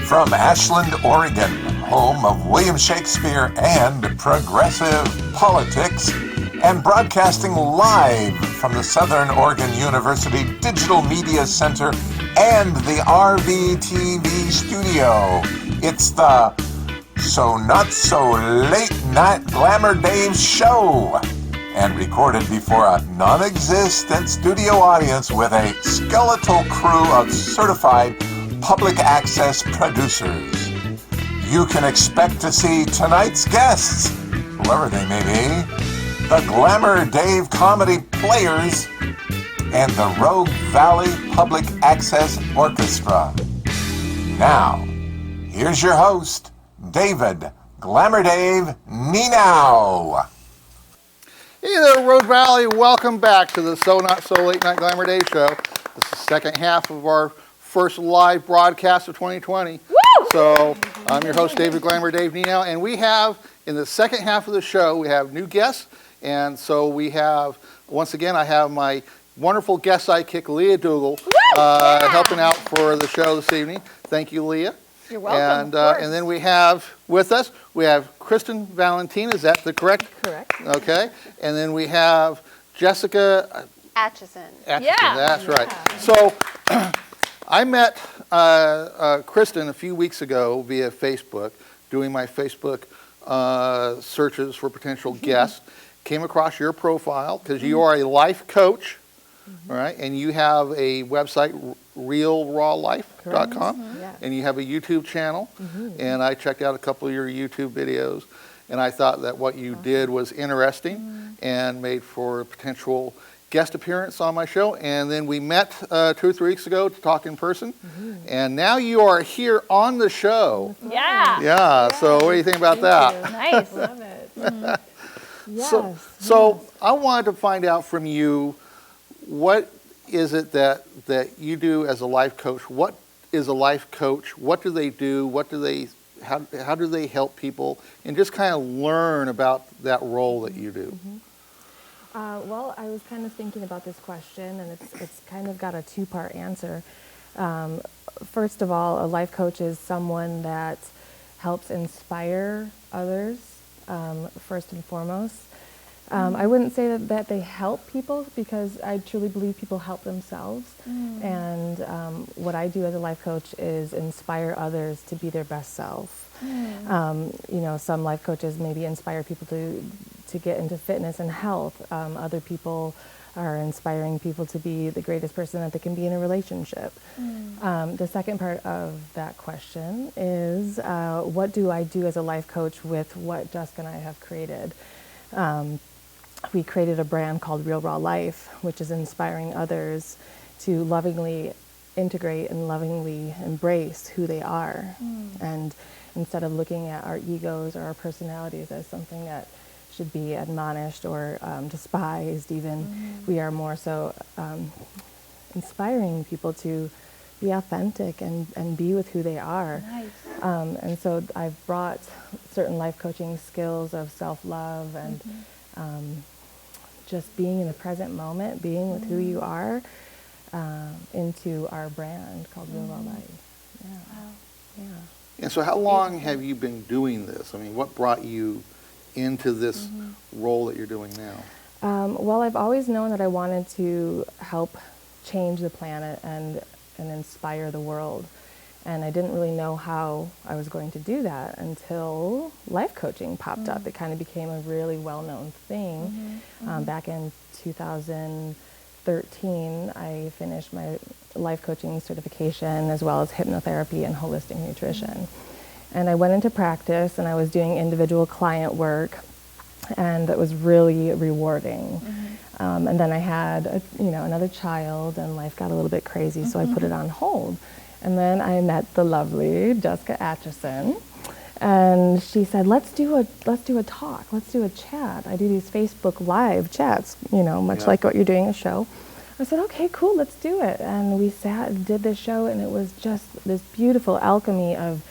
From Ashland, Oregon, home of William Shakespeare and progressive politics, and broadcasting live from the Southern Oregon University Digital Media Center and the RVTV studio, it's the So Not So Late Night Glamour Dave show, and recorded before a non-existent studio audience with a skeletal crew of certified public access producers. You can expect to see tonight's guests, whoever they may be, the Glamour Dave Comedy Players, and the Rogue Valley Public Access Orchestra. Now, here's your host, David Glamour Dave Nienow. Hey there, Rogue Valley. Welcome back to the So Not So Late Night Glamour Day show. This is the second half of our first live broadcast of 2020. Woo! So I'm your host, David Glamour Dave Nienow, and we have, in the second half of the show, we have new guests. And so we have, once again, I have my wonderful guest sidekick, Lia Dugal, helping out for the show this evening. Thank you, Lia. You're welcome. And then we have with us, we have Kristin, Valentina. Is that the correct? Correct. Okay. And then we have Jessica Acheson. Yeah. That's right. So I met Kristin a few weeks ago via Facebook, doing my Facebook searches for potential guests. Came across your profile because you are a life coach, right? And you have a website, realrawlife.com, and you have a YouTube channel. And I checked out a couple of your YouTube videos, and I thought that what you did was interesting and made for a potential guest appearance on my show. And then we met 2 or 3 weeks ago to talk in person, and now you are here on the show. Yeah. So what do you think about that? Nice. Love it. Yes. So I wanted to find out from you, what is it that you do as a life coach? What is a life coach? What do they do? How do they help people? And just kind of learn about that role that you do. Well, I was kind of thinking about this question, and it's kind of got a two-part answer. First of all, a life coach is someone that helps inspire others, first and foremost. I wouldn't say that they help people, because I truly believe people help themselves. And what I do as a life coach is inspire others to be their best self. Some life coaches maybe inspire people to get into fitness and health. Other people are inspiring people to be the greatest person that they can be in a relationship. The second part of that question is, what do I do as a life coach with what Jessica and I have created? We created a brand called Real Raw Life, which is inspiring others to lovingly integrate and lovingly embrace who they are. And instead of looking at our egos or our personalities as something that should be admonished or despised even, we are more so inspiring people to be authentic and be with who they are. Nice. And so I've brought certain life coaching skills of self-love and just being in the present moment, being with who you are, into our brand called Real Raw Life. And so how long have you been doing this? I mean, what brought you into this role that you're doing now? Well, I've always known that I wanted to help change the planet and inspire the world. And I didn't really know how I was going to do that until life coaching popped up. It kind of became a really well-known thing. Back in 2013, I finished my life coaching certification, as well as hypnotherapy and holistic nutrition. And I went into practice, and I was doing individual client work, and it was really rewarding. And then I had another child, and life got a little bit crazy, so I put it on hold. And then I met the lovely Jessica Acheson, and she said, let's do a talk, let's do a chat. I do these Facebook live chats, much like what you're doing, a show. I said, okay, cool, let's do it. And we sat and did this show, and it was just this beautiful alchemy of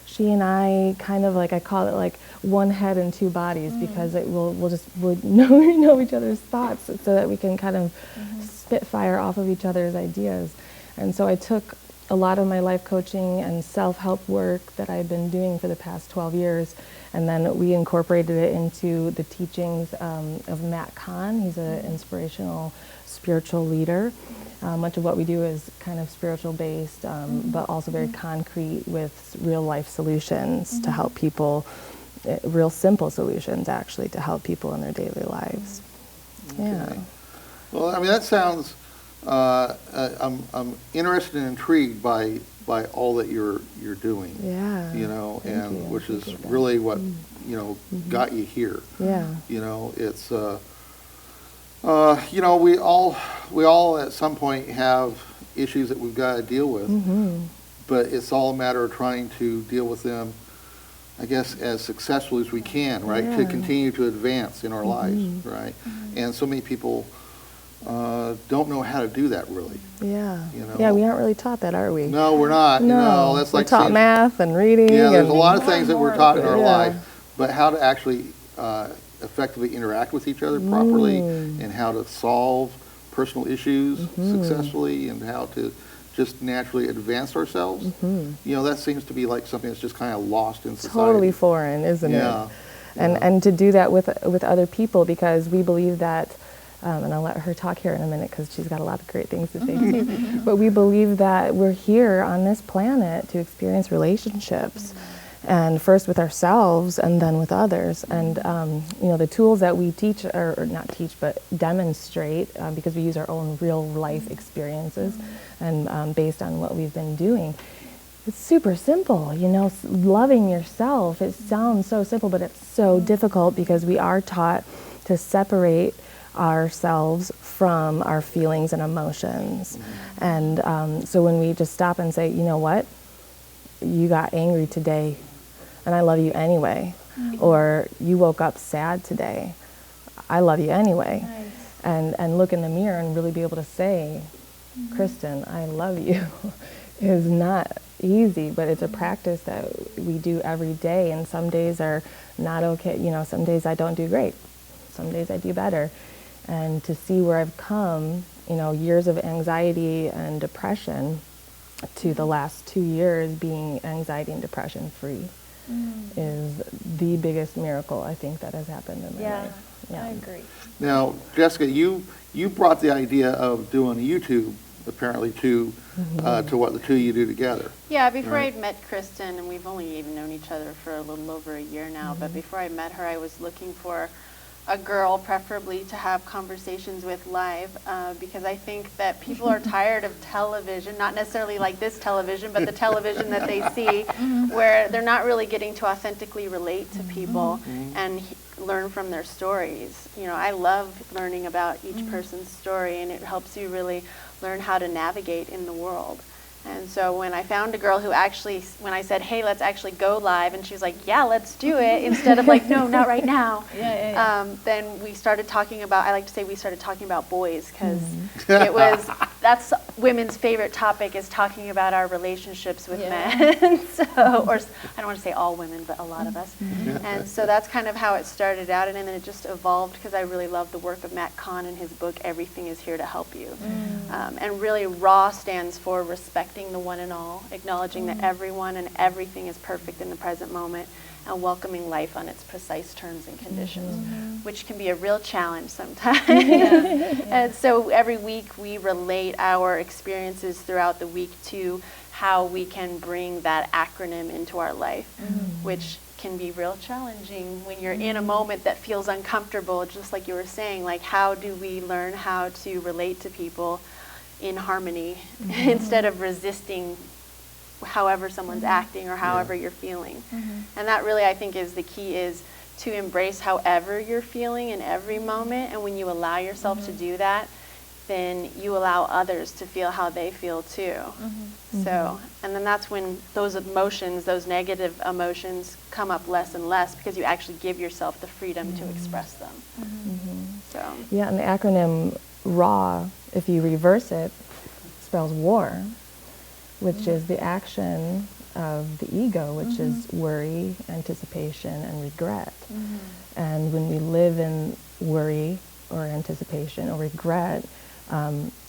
she and I, kind of like, I call it like one head and two bodies, because we'll know each other's thoughts, so that we can kind of spitfire off of each other's ideas. And so I took a lot of my life coaching and self-help work that I've been doing for the past 12 years. And then we incorporated it into the teachings of Matt Kahn. He's an inspirational spiritual leader. Much of what we do is kind of spiritual based, but also very concrete with real life solutions to help people, real simple solutions actually, to help people in their daily lives. Yeah. Well, I mean, that sounds, I'm interested and intrigued by all that you're doing. Yeah. You know, Thank and you. which is Appreciate that. really what, you know, got you here. Yeah. You know, it's, you know, we all at some point have issues that we've got to deal with, but it's all a matter of trying to deal with them, I guess, as successfully as we can, right? To Yeah. continue to advance in our lives, right? And so many people don't know how to do that, really. Yeah. You know? Yeah, we aren't really taught that, are we? No, we're not. No. You know, that's We're like taught saying- math and reading. Yeah, there's and a lot of things that we're taught in our Yeah. life, but how to actually effectively interact with each other properly, and how to solve personal issues successfully, and how to just naturally advance ourselves. You know, that seems to be like something that's just kind of lost in society. Totally foreign, isn't Yeah. it? And to do that with other people, because we believe that, and I'll let her talk here in a minute because she's got a lot of great things to say too. But we believe that we're here on this planet to experience relationships, and first with ourselves and then with others. And you know, the tools that we teach, or not teach, but demonstrate, because we use our own real life experiences, and based on what we've been doing. It's super simple, you know, loving yourself. It sounds so simple, but it's so difficult because we are taught to separate ourselves from our feelings and emotions. And so when we just stop and say, you know what, you got angry today and I love you anyway, or you woke up sad today, I love you anyway. And look in the mirror and really be able to say, Kristin, I love you, is not easy, but it's a practice that we do every day, and some days are not okay, you know, some days I don't do great, some days I do better. And to see where I've come, you know, years of anxiety and depression to the last 2 years being anxiety and depression free is the biggest miracle I think that has happened in my life. Yeah, I agree. Now, Jessica, you brought the idea of doing YouTube apparently to what the two of you do together. Yeah, before Right. I'd met Kristin, and we've only even known each other for a little over a year now, but before I met her, I was looking for a girl, preferably to have conversations with live, because I think that people are tired of television, not necessarily like this television, but the television that they see, where they're not really getting to authentically relate to people and learn from their stories. You know, I love learning about each person's story, and it helps you really learn how to navigate in the world. And so when I found a girl who actually, when I said, hey, let's actually go live, and she was like, yeah, let's do it, instead of like, no, not right now. Then we started talking about, I like to say we started talking about boys, because it was, that's women's favorite topic, is talking about our relationships with men. So, or I don't want to say all women, but a lot of us. And so that's kind of how it started out, and then it just evolved because I really love the work of Matt Kahn and his book, Everything is Here to Help You. And really, RAW stands for respecting the one and all, acknowledging that everyone and everything is perfect in the present moment, and welcoming life on its precise terms and conditions, which can be a real challenge sometimes. And so every week we relate our experiences throughout the week to how we can bring that acronym into our life, which can be real challenging when you're in a moment that feels uncomfortable, just like you were saying, like how do we learn how to relate to people in harmony instead of resisting however someone's acting or however you're feeling. And that really, I think, is the key, is to embrace however you're feeling in every moment. And when you allow yourself to do that, then you allow others to feel how they feel too. So, and then that's when those emotions, those negative emotions, come up less and less, because you actually give yourself the freedom to express them. So. Yeah, and the acronym RAW, if you reverse it, spells war, which is the action of the ego, which is worry, anticipation, and regret. And when we live in worry or anticipation or regret,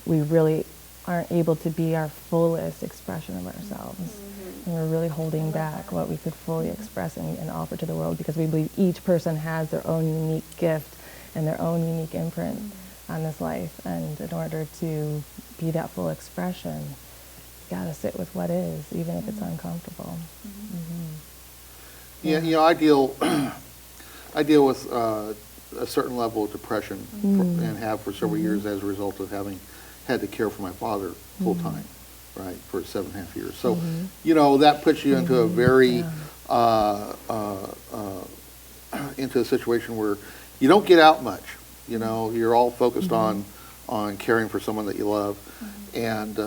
we really aren't able to be our fullest expression of ourselves. And we're really holding back what we could fully express and offer to the world, because we believe each person has their own unique gift and their own unique imprint on this life. And in order to be that full expression, you gotta sit with what is, even if it's uncomfortable. Yeah, I deal with a certain level of depression and have for several years as a result of having had to care for my father full time, right, for 7.5 years. So, that puts you into a very into a situation where you don't get out much. You're all focused on caring for someone that you love, and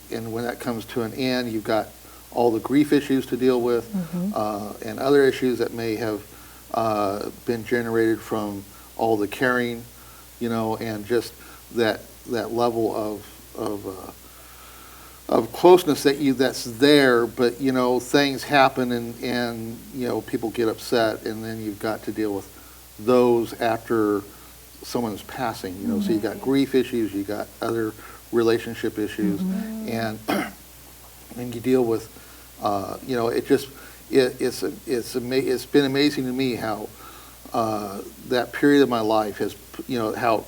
when that comes to an end, you've got all the grief issues to deal with, and other issues that may have been generated from all the caring, and just that level of closeness that's there. But things happen, and people get upset, and then you've got to deal with those after someone's passing. So you got grief issues, you got other relationship issues, and you deal with it's been amazing to me how that period of my life has, how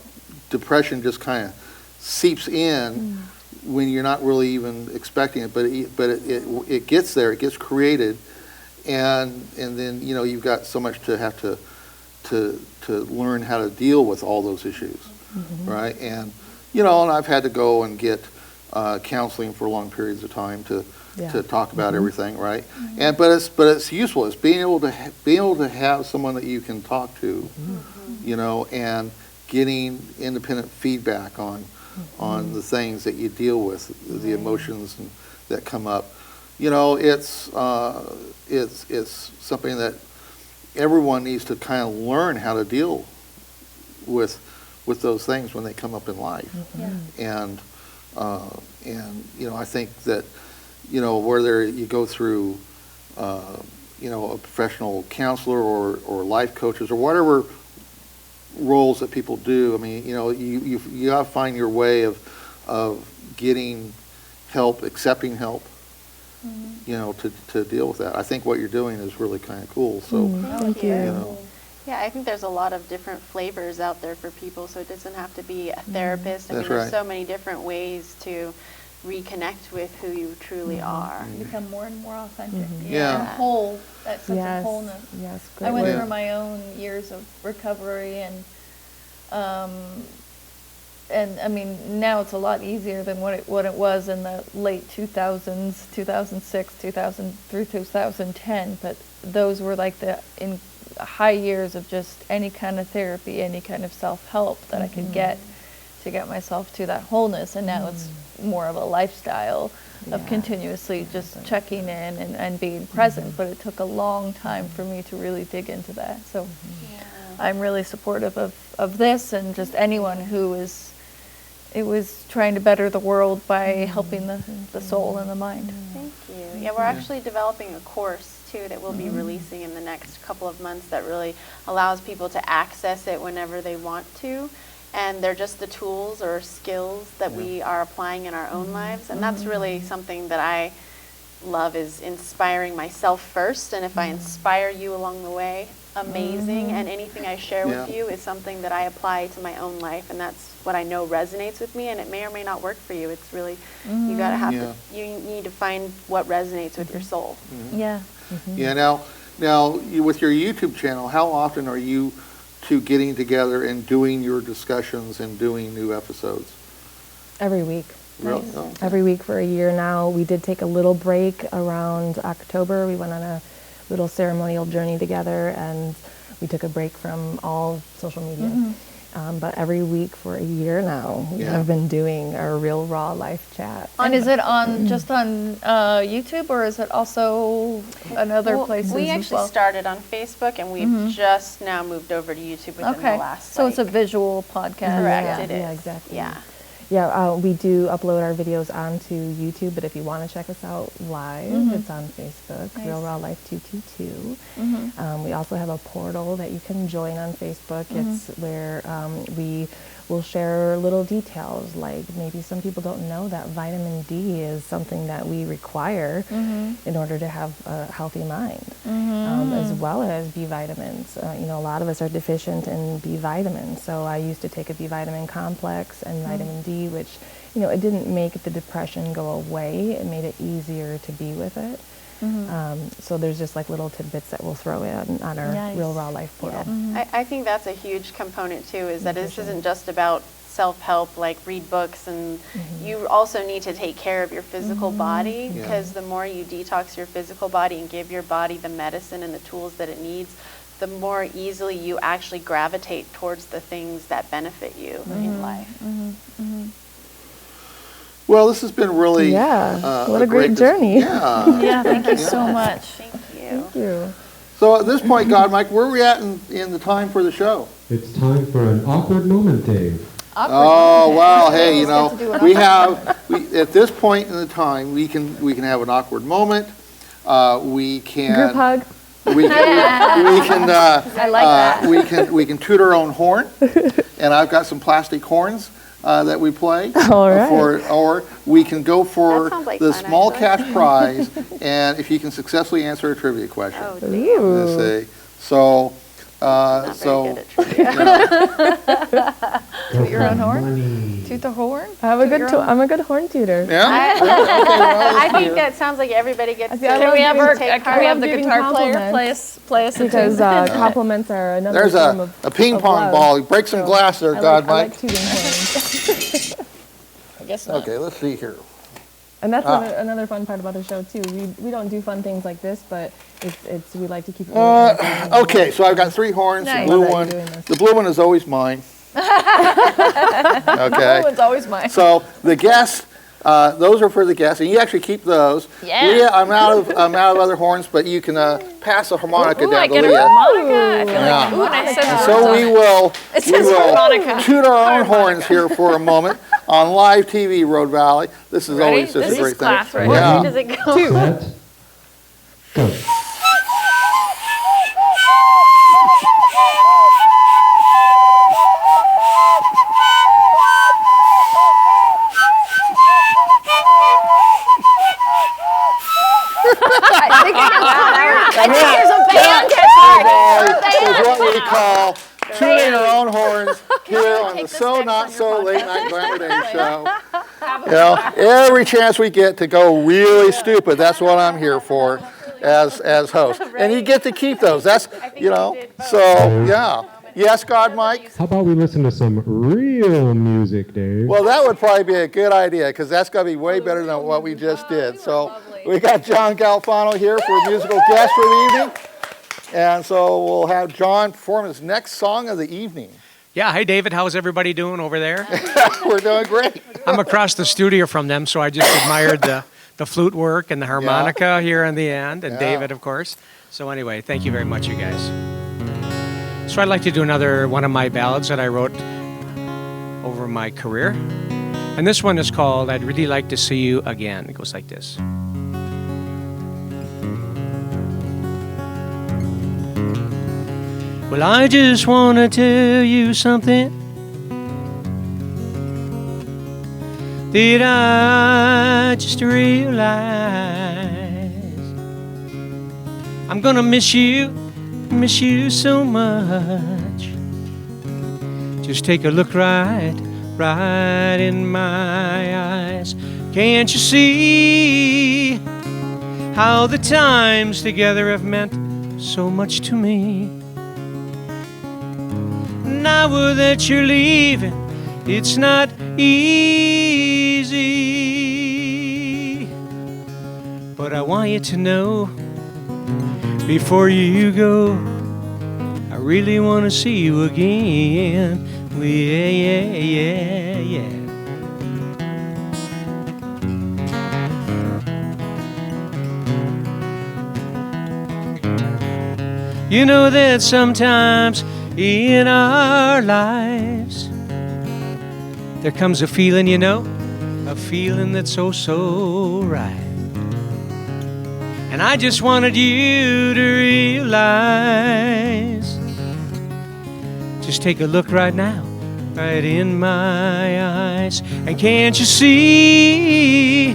depression just kind of seeps in when you're not really even expecting it, but it gets there, it gets created, and then you've got so much to have to learn how to deal with all those issues, right? And and I've had to go and get counseling for long periods of time to talk about everything, right? And but it's useful. It's being able to have someone that you can talk to, and getting independent feedback on the things that you deal with, the emotions that come up. It's something that everyone needs to kind of learn how to deal with those things when they come up in life. And I think that whether you go through a professional counselor or life coaches or whatever roles that people do, I mean, you got to find your way of getting help, accepting help, to deal with that. I think what you're doing is really kind of cool. So Thank you. Yeah, I think there's a lot of different flavors out there for people, so it doesn't have to be a therapist. I mean, That's there's right. so many different ways to reconnect with who you truly are. Become more and more authentic. Yeah. And whole, that sense Yes. of wholeness. Yes. I Great went word. through my own years of recovery, and I mean, now it's a lot easier than what it was in the late 2000s, 2006, 2000 through 2010. But those were like the high years of just any kind of therapy, any kind of self-help that I could get to get myself to that wholeness. And now it's more of a lifestyle of continuously just checking in and being present. But it took a long time for me to really dig into that. So I'm really supportive of this, and just anyone who was trying to better the world by helping the soul and the mind. Thank you. Yeah, we're actually developing a course too that we'll be releasing in the next couple of months that really allows people to access it whenever they want to. And they're just the tools or skills that we are applying in our own lives. And that's really something that I love, is inspiring myself first. And if I inspire you along the way, amazing. And anything I share with you is something that I apply to my own life. And that's what I know resonates with me. And it may or may not work for you. It's really, you gotta have to, you need to find what resonates with your soul. Yeah. Yeah. Now, with your YouTube channel, how often are you two getting together and doing your discussions and doing new episodes? Every week. Really? Oh, okay. Every week for a year now. We did take a little break around October. We went on a little ceremonial journey together, and we took a break from all social media. But every week for a year now, we have been doing our real raw life chat. And is it on just on YouTube, or is it also on other places We as actually well? started on Facebook, and we've just now moved over to YouTube within the last. So it's a visual podcast. Correct, Yeah, it is. yeah, exactly. Yeah. Yeah, we do upload our videos onto YouTube, but if you want to check us out live, it's on Facebook, Nice. Real Raw Life 222. We also have a portal that you can join on Facebook. It's where we will share little details, like maybe some people don't know that vitamin D is something that we require in order to have a healthy mind, as well as B vitamins. You know, a lot of us are deficient in B vitamins, so I used to take a B vitamin complex and vitamin D, which, you know, it didn't make the depression go away. It made it easier to be with it. So there's just like little tidbits that we'll throw in on our Nice. Real Raw Life portal. I think that's a huge component too, is that this isn't just about self-help, like read books, and you also need to take care of your physical body, because the more you detox your physical body and give your body the medicine and the tools that it needs, the more easily you actually gravitate towards the things that benefit you in life. Well, this has been really what a great journey. Yeah, thank you so much. Thank you. Thank you. So at this point, God, Mike, where are we at in the time for the show? It's time for an awkward moment, Dave. Oh, wow. Hey, you know, Get to do it we have, at this point in the time, we can have an awkward moment. We can. Group hug. We can, I like that. we can toot our own horn, and I've got some plastic horns that we play. All right. Or we can go for That sounds like the fun, small actually. cash prize, and if you can successfully answer a trivia question. Oh, damn. Ooh. Let's see. So, Not very good at trivia. Go your own for horn? money. Toot the horn. I'm a good horn tutor. yeah. I think that sounds like everybody gets to I Can we have our, take can we have part. the giving guitar player compliments. play us a Because tune? compliments are another There's form a ping of pong love. ball. Break some So glass there, God, I like Mike. tooting horns. I guess not. Okay, let's see here. And that's another fun part about the show too. We don't do fun things like this, but it's we like to keep it. Okay, so I've got 3 horns. Nice. The blue Love that one. you're doing this. The blue one is always mine. Okay. Oh, it's always mine. So the guests, those are for the guests, and you actually keep those. Yeah. Leah, I'm out of other horns, but you can pass a harmonica Ooh, I down to get a Leah. harmonica. I feel Yeah. like, ooh, and it says And words so on we it. will It says harmonica. toot our own horns here for a moment on live TV, Road Valley. This is Ready? always just This a is great class thing. right Where Yeah. does it go? Set. Go. I think there's a band Is what we call tooting our own horns here on the So Not So Late Night Glamour Dave show. You know, every chance we get to go really stupid, that's what I'm here for as host. And you get to keep those. That's, you know, so yeah. Yes, God, Mike? How about we listen to some real music, Dave? Well, that would probably be a good idea, because that's going to be way better than what we just did. So we got Jon Galfano here for a musical guest for the evening. And so we'll have Jon perform his next song of the evening. Yeah, hey David, how's everybody doing over there? We're doing great. I'm across the studio from them, so I just admired the flute work and the harmonica here in the end, and Yeah. David, of course. So anyway, thank you very much, you guys. So I'd like to do another one of my ballads that I wrote over my career. And this one is called I'd Really Like to See You Again. It goes like this. Well, I just want to tell you something that I just realized. I'm gonna miss you so much. Just take a look right in my eyes. Can't you see how the times together have meant so much to me? Now that you're leaving, it's not easy. But I want you to know, before you go, I really want to see you again. Well, yeah. You know that sometimes in our lives there comes a feeling, you know, a feeling that's so, so right. And I just wanted you to realize, just take a look right now, right in my eyes. And can't you see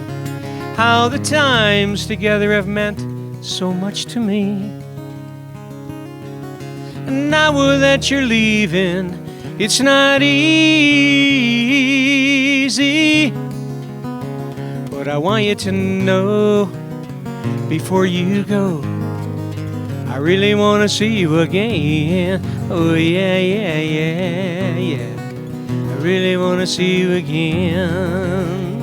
how the times together have meant so much to me? And now that you're leaving, it's not easy, but I want you to know before you go, I really want to see you again. Oh yeah, yeah, yeah, yeah. I really want to see you again.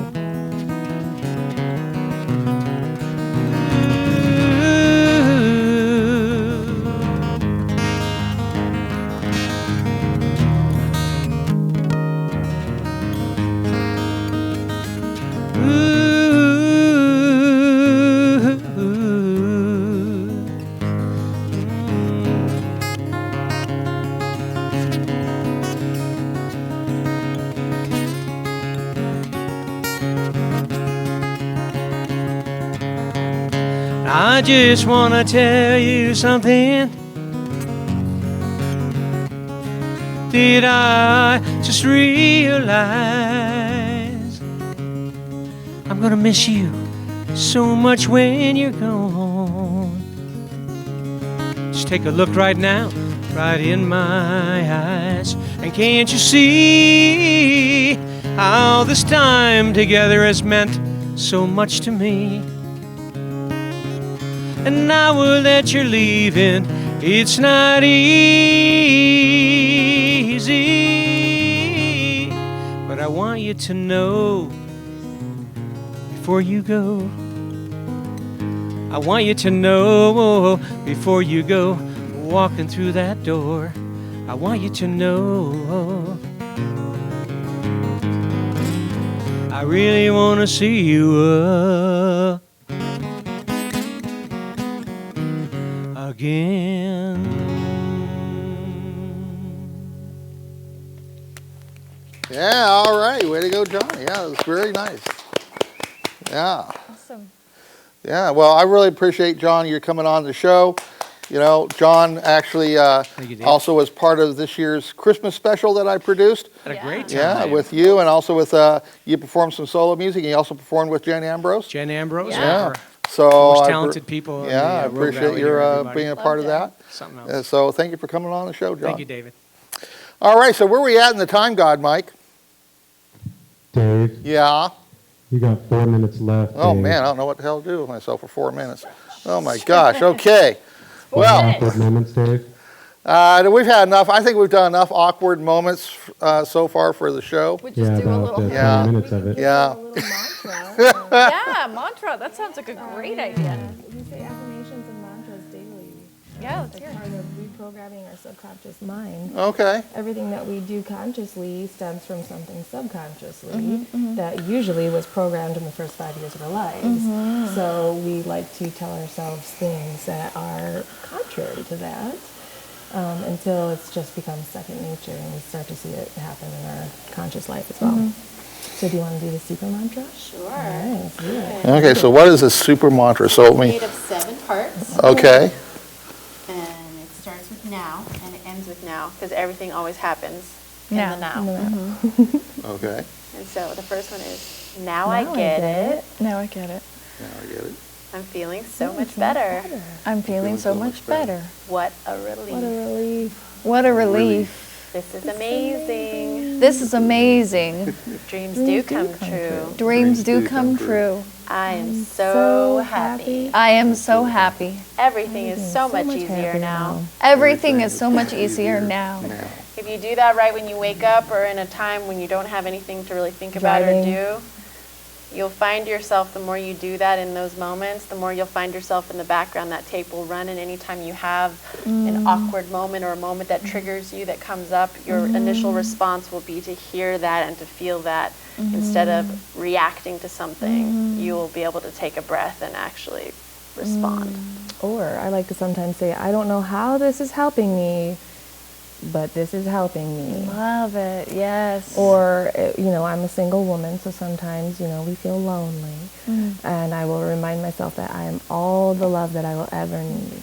I just want to tell you something. Did I just realize I'm gonna miss you so much when you're gone? Just take a look right now, right in my eyes. And can't you see how this time together has meant so much to me? And now that you're leaving, it's not easy, but I want you to know before you go, I want you to know before you go, walking through that door, I want you to know I really want to see you again. Yeah, all right. Way to go, Johnny. Yeah, it was very nice. Yeah. Awesome. Yeah, well, I really appreciate, John, you coming on the show. You know, John actually Thank you, Dave. also was part of this year's Christmas special that I produced. Had a great time. Yeah, with you, and also with, you performed some solo music, and you also performed with Jen Ambrose. Jen Ambrose, Yeah. our So most I talented people. in Yeah, the, I Rogue appreciate Valley your here, everybody. being a part of that. Something else. So thank you for coming on the show, John. Thank you, David. All right, so where are we at in the time god, Mike? Dave, Yeah. you got 4 minutes left. Oh, Dave. man, I don't know what the hell to do with myself for 4 minutes. Oh, my gosh. Okay. Well, Awkward moments, Dave. we've had enough. I think we've done enough awkward moments so far for the show. We just Yeah, do a about little. 20 Yeah. minutes of it. Yeah. A little mantra. Yeah, mantra. That sounds like a great idea. We say affirmations and mantras daily. Yeah, let's As hear part it. of reprogramming our subconscious mind. Okay. Everything that we do consciously stems from something subconsciously that usually was programmed in the first 5 years of our lives. So we like to tell ourselves things that are contrary to that until it's just becomes second nature and we start to see it happen in our conscious life as well. So do you want to do the super mantra? Sure. All right, let's do it. Okay, so what is this super mantra? So It's me. made of 7 parts, Okay. and it starts with now, and it ends with now, because everything always happens Now. in the now. Okay. And so the first one is, now I get it. Now I get it. Now I get it. I'm feeling so much better. I'm feeling so much better. What a relief. What a relief. What a relief. This is amazing. This is amazing. Dreams do come true. Dreams do come true. I am so happy. I am so happy. Everything is so much easier happier now. Everything is so much easier now. Now. If you do that right when you wake up or in a time when you don't have anything to really think about or Driving. do, you'll find yourself, the more you do that in those moments, the more you'll find yourself in the background. That tape will run, and anytime you have an awkward moment or a moment that triggers you, that comes up, your initial response will be to hear that and to feel that. Instead of reacting to something, you will be able to take a breath and actually respond. Or I like to sometimes say, I don't know how this is helping me, but this is helping me. Love it. Yes. Or, I'm a single woman, so sometimes, we feel lonely. And I will remind myself that I am all the love that I will ever need.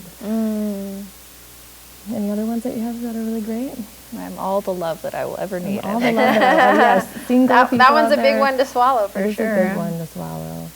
Any other ones that you have that are really great? I'm all the love that I will ever need. All the love that yes, single That people one's out a big there. one to swallow for It is sure. a big one to swallow.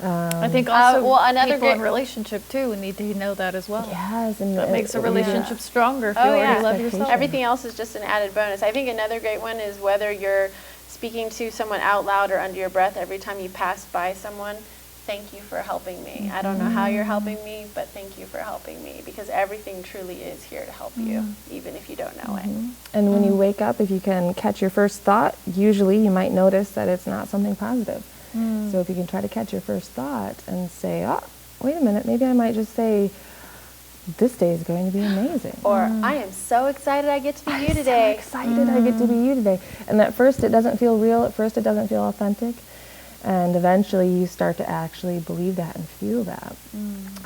I think also well, another people in great- relationship too need to know that as well. Yes, and That makes a relationship stronger if you Oh, already yeah. love yourself. Everything else is just an added bonus. I think another great one is whether you're speaking to someone out loud or under your breath every time you pass by someone. Thank you for helping me. I don't know how you're helping me, but thank you for helping me, because everything truly is here to help you, even if you don't know it. And when you wake up, if you can catch your first thought, usually you might notice that it's not something positive. So if you can try to catch your first thought and say, oh, wait a minute, maybe I might just say, this day is going to be amazing. Or, I am so excited I get to be you today. So excited I get to be you today. And at first it doesn't feel real, at first it doesn't feel authentic. And eventually you start to actually believe that and feel that.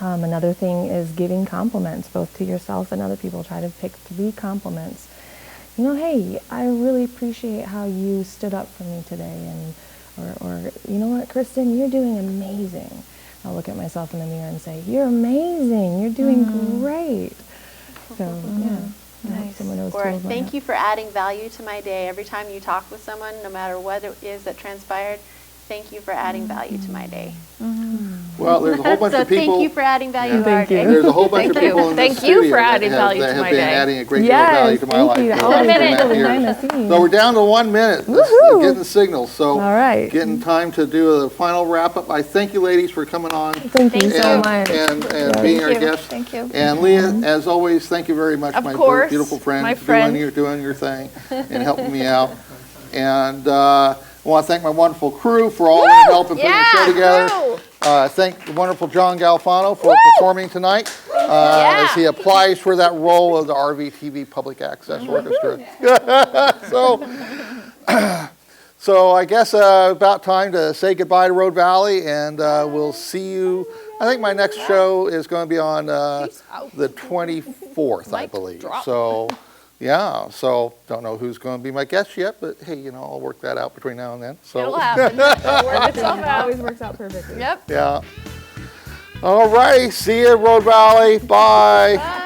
Another thing is giving compliments, both to yourself and other people. Try to pick 3 compliments. Hey, I really appreciate how you stood up for me today. Or you know what, Kristin, you're doing amazing. I'll look at myself in the mirror and say, you're amazing, you're doing great. So, yeah. Nice. Someone knows Or, tools like thank that. you for adding value to my day. Every time you talk with someone, no matter what it is that transpired, thank you for adding value to my day. Well, there's a whole bunch So of people. thank you for adding value to Thank our day. you. There's a whole bunch of Thank you. people in this Thank you studio for adding that value have, to that my have been day. adding a great deal of value to my thank life. you. So All thanks the for that people here. behind the scenes. So we're down to 1 minute. Let's Woohoo! get the signal. So All right. getting time to do the final wrap up. I thank you ladies for coming on Thank you so and, much. and being our you. guests. Thank you. And Leah, as always, thank you very much, Of my course, beautiful friend, my for friend. doing your thing and helping me out. And I want to thank my wonderful crew for all their help in putting the show together. Thank the wonderful Jon Galfano for performing tonight as he applies for that role of the RVTV Public Access Orchestra. So I guess about time to say goodbye to Road Valley, and we'll see you. I think my next show is going to be on the 24th, I believe. So, yeah, so don't know who's going to be my guest yet, but hey, I'll work that out between now and then. So. It'll happen. It'll work itself It out. always works out perfectly. Yep. Yeah. All right. See you, Road Valley. Bye. Bye.